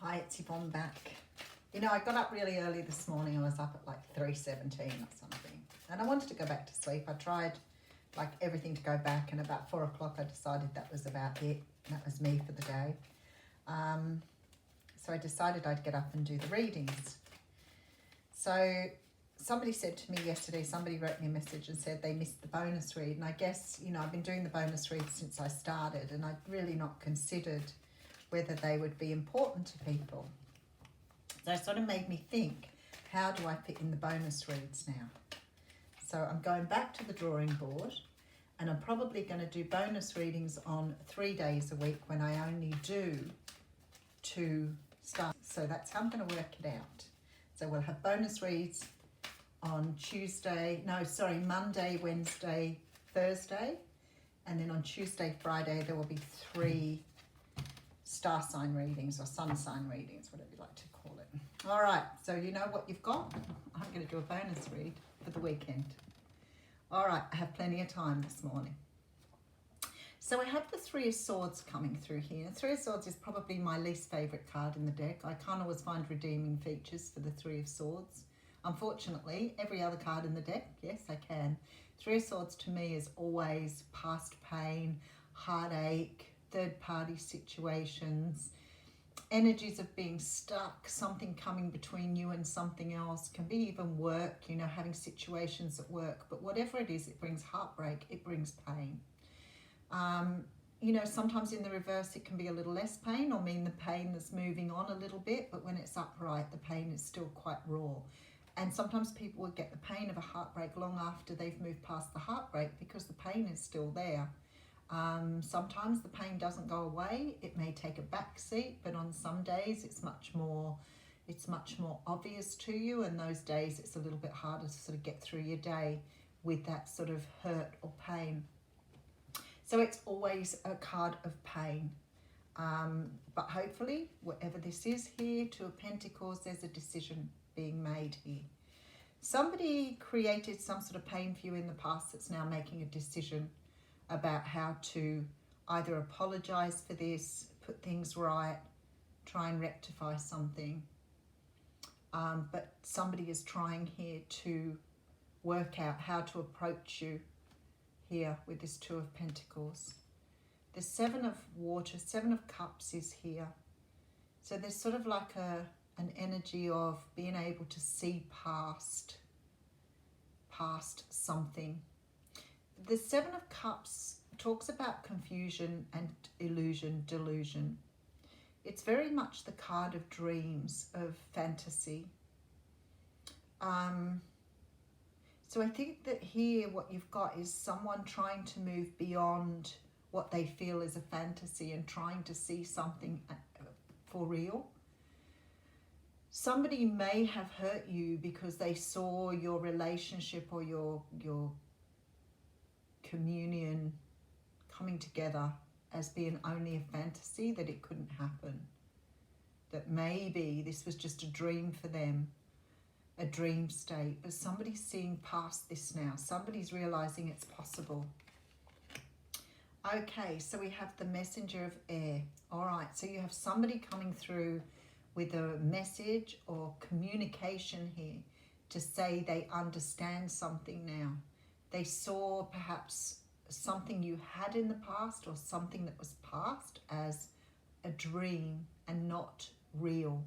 Hi, it's Yvonne back. You know, I got up really early this morning. I was up at like 3:17 or something. And I wanted to go back to sleep. I tried like everything to go back, and about 4 o'clock I decided that was about it. That was me for the day. So I decided I'd get up and do the readings. So somebody said to me yesterday, somebody wrote me a message and said they missed the bonus read. And I guess, you know, I've been doing the bonus read since I started, and I'd really not considered whether they would be important to people. So it sort of made me think, how do I fit in the bonus reads now? So I'm going back to the drawing board, and I'm probably going to do bonus readings on 3 days a week when I only do 2 starts. So that's how I'm going to work it out. So we'll have bonus reads on Monday, Wednesday, Thursday, and then on Tuesday, Friday, there will be 3 star sign readings or sun sign readings, whatever you like to call it. All right, so you know what you've got. I'm going to do a bonus read for the weekend. All right, I have plenty of time this morning. So I have the Three of Swords coming through here. Three of Swords is probably my least favourite card in the deck. I can't always find redeeming features for the Three of Swords. Unfortunately, every other card in the deck, yes, I can. Three of Swords to me is always past pain, heartache, third-party situations, energies of being stuck, something coming between you and something else. Can be even work, you know, having situations at work. But whatever it is, it brings heartbreak, it brings pain. You know, sometimes in the reverse it can be a little less pain, or mean the pain that's moving on a little bit, but when it's upright, the pain is still quite raw. And sometimes people will get the pain of a heartbreak long after they've moved past the heartbreak because the pain is still there. Sometimes the pain doesn't go away. It may take a back seat, but on some days it's much more obvious to you, and those days it's a little bit harder to sort of get through your day with that sort of hurt or pain. So it's always a card of pain. But hopefully, whatever this is here, Two of Pentacles, there's a decision being made here. Somebody created some sort of pain for you in the past that's now making a decision about how to either apologize for this, put things right, try and rectify something. But somebody is trying here to work out how to approach you here with this Two of Pentacles. The Seven of Water, Seven of Cups is here. So there's sort of like an energy of being able to see past something. The Seven of Cups talks about confusion and illusion, delusion. It's very much the card of dreams, of fantasy. So I think that here what you've got is someone trying to move beyond what they feel is a fantasy and trying to see something for real. Somebody may have hurt you because they saw your relationship or your communion coming together as being only a fantasy, that it couldn't happen. That maybe this was just a dream for them, a dream state. But somebody's seeing past this now. Somebody's realizing it's possible. Okay, so we have the Messenger of Air. All right, so you have somebody coming through with a message or communication here to say they understand something now. They saw perhaps something you had in the past or something that was past as a dream and not real.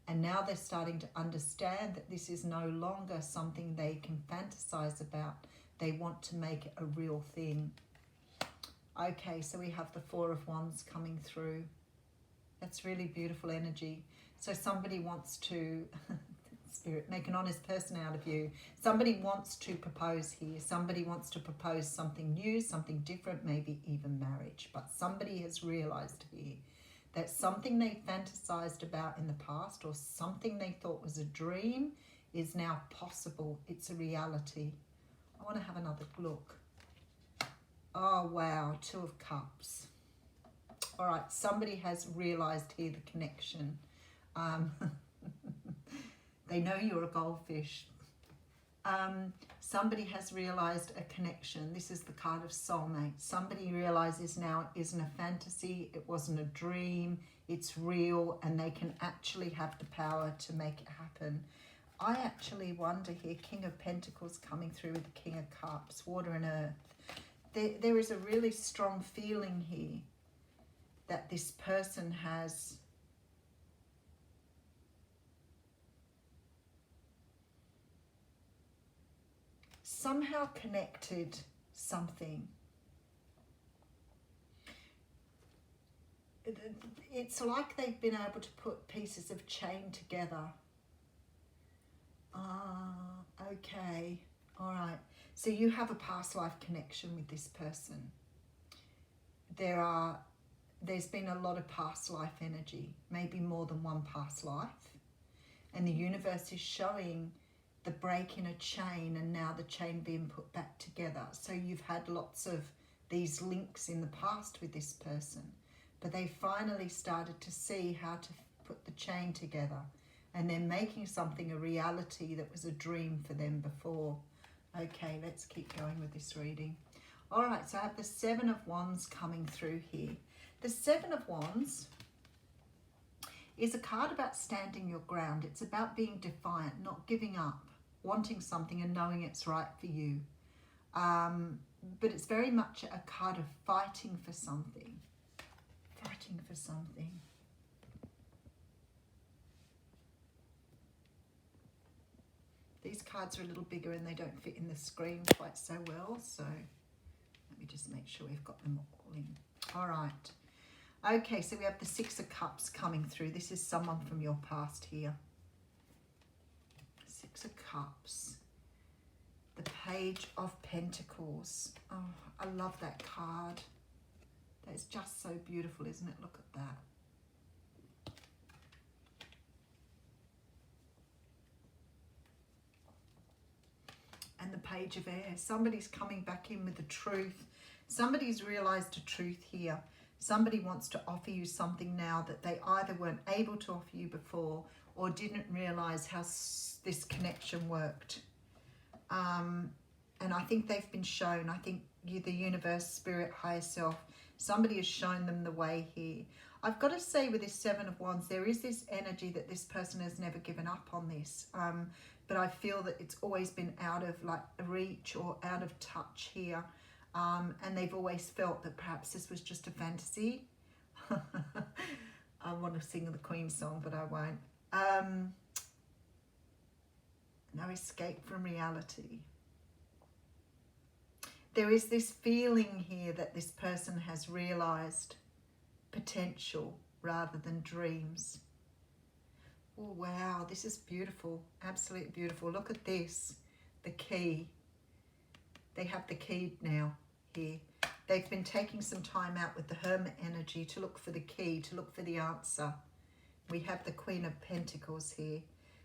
And now they're starting to understand that this is no longer something they can fantasize about. They want to make it a real thing. Okay, so we have the Four of Wands coming through. That's really beautiful energy. So somebody wants to, Spirit, make an honest person out of you. Somebody wants to propose here. Somebody wants to propose something new, something different, maybe even marriage. But somebody has realized here that something they fantasized about in the past or something they thought was a dream is now possible. It's a reality. I want to have another look. Oh, wow. Two of Cups. All right. Somebody has realized here the connection. They know you're a goldfish. Somebody has realized a connection. This is the card of soulmate. Somebody realizes now it isn't a fantasy, it wasn't a dream, it's real, and they can actually have the power to make it happen. I actually wonder here, King of Pentacles coming through with the King of Cups, water and earth. There is a really strong feeling here that this person has somehow connected something. It's like they've been able to put pieces of chain together. Okay, all right. So you have a past life connection with this person. There's been a lot of past life energy, maybe more than one past life. And the universe is showing the break in a chain, and now the chain being put back together. So you've had lots of these links in the past with this person, but they finally started to see how to put the chain together, and they're making something a reality that was a dream for them before. Okay, let's keep going with this reading. All right, so I have the Seven of Wands coming through here. The Seven of Wands is a card about standing your ground. It's about being defiant, not giving up, wanting something and knowing it's right for you. But it's very much a card of fighting for something. Fighting for something. These cards are a little bigger and they don't fit in the screen quite so well. So let me just make sure we've got them all in. All right. Okay, so we have the Six of Cups coming through. This is someone from your past here. Six of Cups. The Page of Pentacles. Oh, I love that card. That's just so beautiful, isn't it? Look at that. And the Page of Air. Somebody's coming back in with the truth. Somebody's realized a truth here. Somebody wants to offer you something now that they either weren't able to offer you before or didn't realize how this connection worked. And I think they've been shown. I think you, the universe, spirit, higher self, somebody has shown them the way here. I've got to say with this Seven of Wands, there is this energy that this person has never given up on this. But I feel that it's always been out of like reach or out of touch here. And they've always felt that perhaps this was just a fantasy. I want to sing the Queen song, but I won't. No escape from reality. There is this feeling here that this person has realized potential rather than dreams. Oh, wow, this is beautiful. Absolutely beautiful. Look at this. The key. They have the key now here. They've been taking some time out with the Hermit energy to look for the key, to look for the answer. We have the Queen of Pentacles here.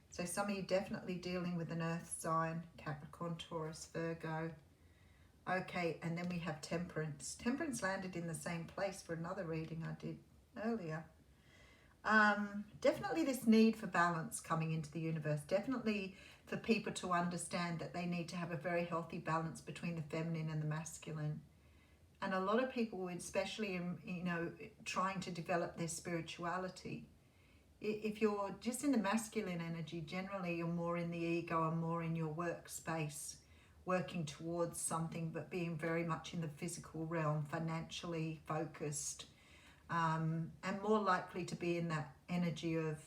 So some of you definitely dealing with an earth sign, Capricorn, Taurus, Virgo. Okay, and then we have Temperance. Temperance landed in the same place for another reading I did earlier. Definitely this need for balance coming into the universe. Definitely for people to understand that they need to have a very healthy balance between the feminine and the masculine. And a lot of people, especially in, trying to develop their spirituality, if you're just in the masculine energy, generally you're more in the ego and more in your workspace, working towards something, but being very much in the physical realm, financially focused, and more likely to be in that energy of,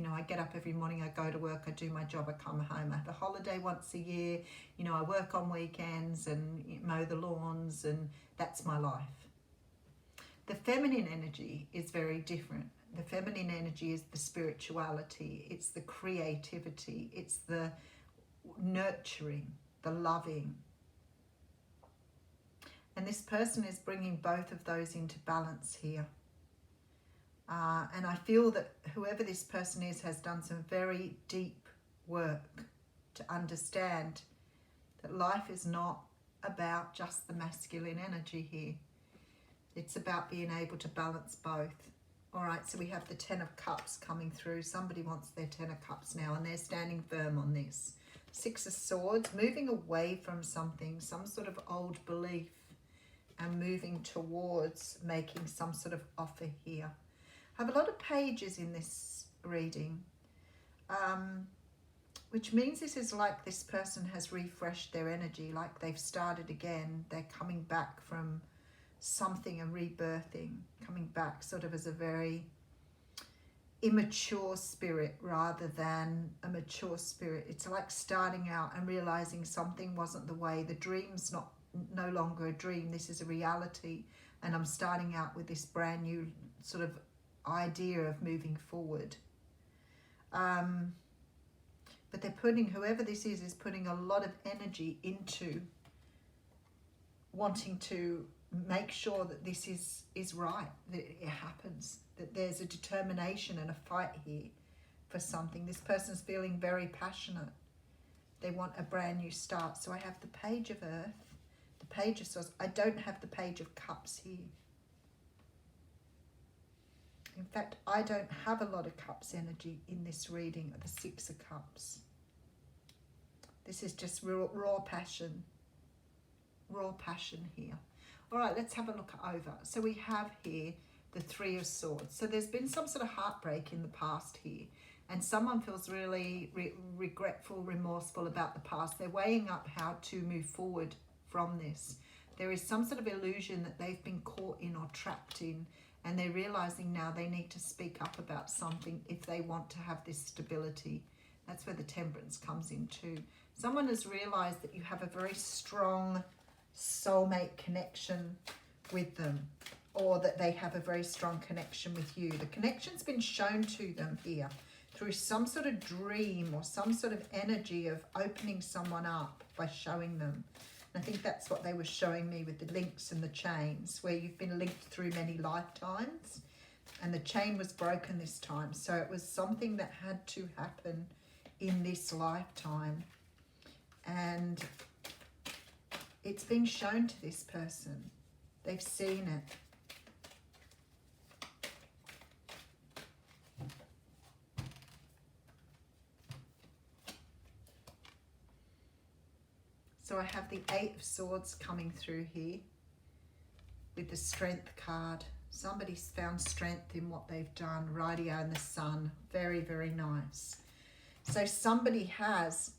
I get up every morning, I go to work, I do my job, I come home, I have a holiday once a year, I work on weekends and mow the lawns, and that's my life. The feminine energy is very different. The feminine energy is the spirituality, it's the creativity, it's the nurturing, the loving. And this person is bringing both of those into balance here. And I feel that whoever this person is has done some very deep work to understand that life is not about just the masculine energy here. It's about being able to balance both. All right, so we have the Ten of Cups coming through. Somebody wants their Ten of Cups now, and they're standing firm on this. Six of Swords, moving away from something, some sort of old belief, and moving towards making some sort of offer here. I have a lot of pages in this reading, which means this is like this person has refreshed their energy, like they've started again. They're coming back from something, a rebirthing, coming back sort of as a very immature spirit rather than a mature spirit. It's like starting out and realizing something wasn't the way. The dream's no longer a dream. This is a reality, and I'm starting out with this brand new sort of idea of moving forward. But they're putting, whoever this is putting a lot of energy into wanting to make sure that this is right, that it happens, that there's a determination and a fight here for something. This person's feeling very passionate. They want a brand new start. So I have the Page of Earth, the Page of Swords. I don't have the Page of Cups here. In fact, I don't have a lot of Cups energy in this reading, the Six of Cups. This is just raw passion here. All right, let's have a look over. So we have here the Three of Swords. So there's been some sort of heartbreak in the past here, and someone feels really regretful, remorseful about the past. They're weighing up how to move forward from this. There is some sort of illusion that they've been caught in or trapped in, and they're realizing now they need to speak up about something if they want to have this stability. That's where the Temperance comes in too. Someone has realized that you have a very strong soulmate connection with them, or that they have a very strong connection with you. The connection's been shown to them here through some sort of dream or some sort of energy of opening someone up by showing them. And I think that's what they were showing me with the links and the chains, where you've been linked through many lifetimes, and the chain was broken this time. So it was something that had to happen in this lifetime, and it's been shown to this person. They've seen it. So I have the Eight of Swords coming through here with the Strength card. Somebody's found strength in what they've done. Rightio, and the Sun. Very, very nice. So somebody has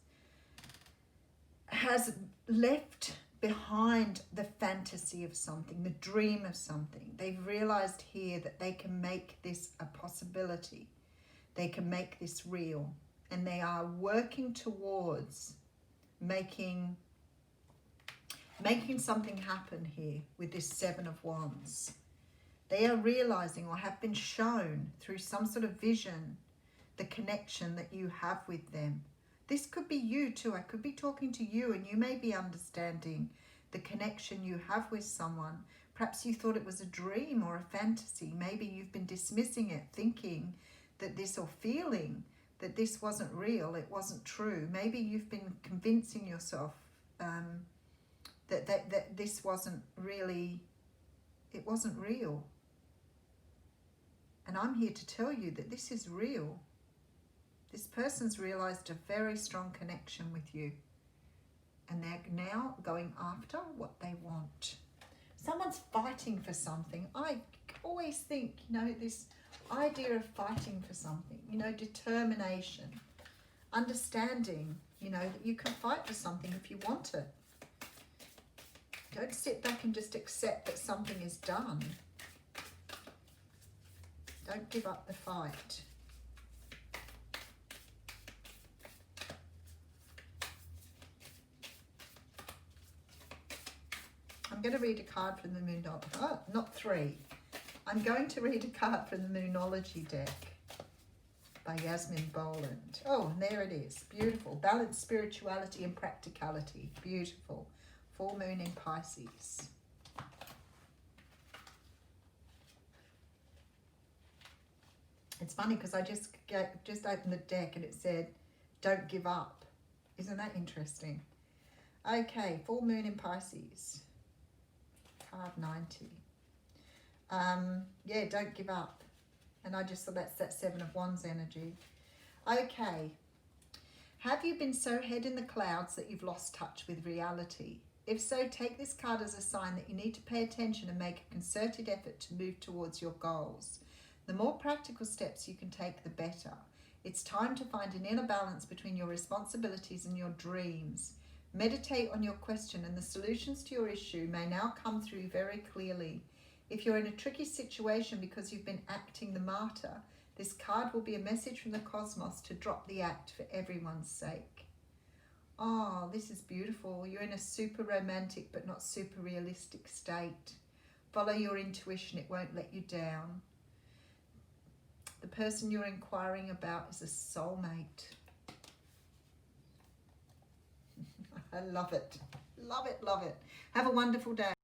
left behind the fantasy of something, the dream of something. They've realized here that they can make this a possibility. They can make this real. And they are working towards making something happen here with this Seven of Wands. They are realizing, or have been shown through some sort of vision, the connection that you have with them. This could be you too. I could be talking to you, and you may be understanding the connection you have with someone. Perhaps you thought it was a dream or a fantasy. Maybe you've been dismissing it, thinking that this, or feeling that this wasn't real, it wasn't true. Maybe you've been convincing yourself that this wasn't really, it wasn't real. And I'm here to tell you that this is real. This person's realized a very strong connection with you, and they're now going after what they want. Someone's fighting for something. I always think, this idea of fighting for something, determination, understanding, that you can fight for something if you want it. Don't sit back and just accept that something is done. Don't give up the fight. I'm going to read a card from the not three. I'm going to read a card from the Moonology deck by Yasmin Boland. Oh, and there it is. Beautiful. Balance, spirituality and practicality. Beautiful. Full moon in Pisces. It's funny because I just opened the deck and it said, don't give up. Isn't that interesting? Okay, full moon in Pisces. Card 90. Yeah, don't give up. And I just thought that's that Seven of Wands energy. Okay. Have you been so head in the clouds that you've lost touch with reality? If so, take this card as a sign that you need to pay attention and make a concerted effort to move towards your goals. The more practical steps you can take, the better. It's time to find an inner balance between your responsibilities and your dreams. Meditate on your question, and the solutions to your issue may now come through very clearly. If you're in a tricky situation because you've been acting the martyr, this card will be a message from the cosmos to drop the act for everyone's sake. Oh, this is beautiful. You're in a super romantic but not super realistic state. Follow your intuition, it won't let you down. The person you're inquiring about is a soulmate. I love it. Love it, love it. Have a wonderful day.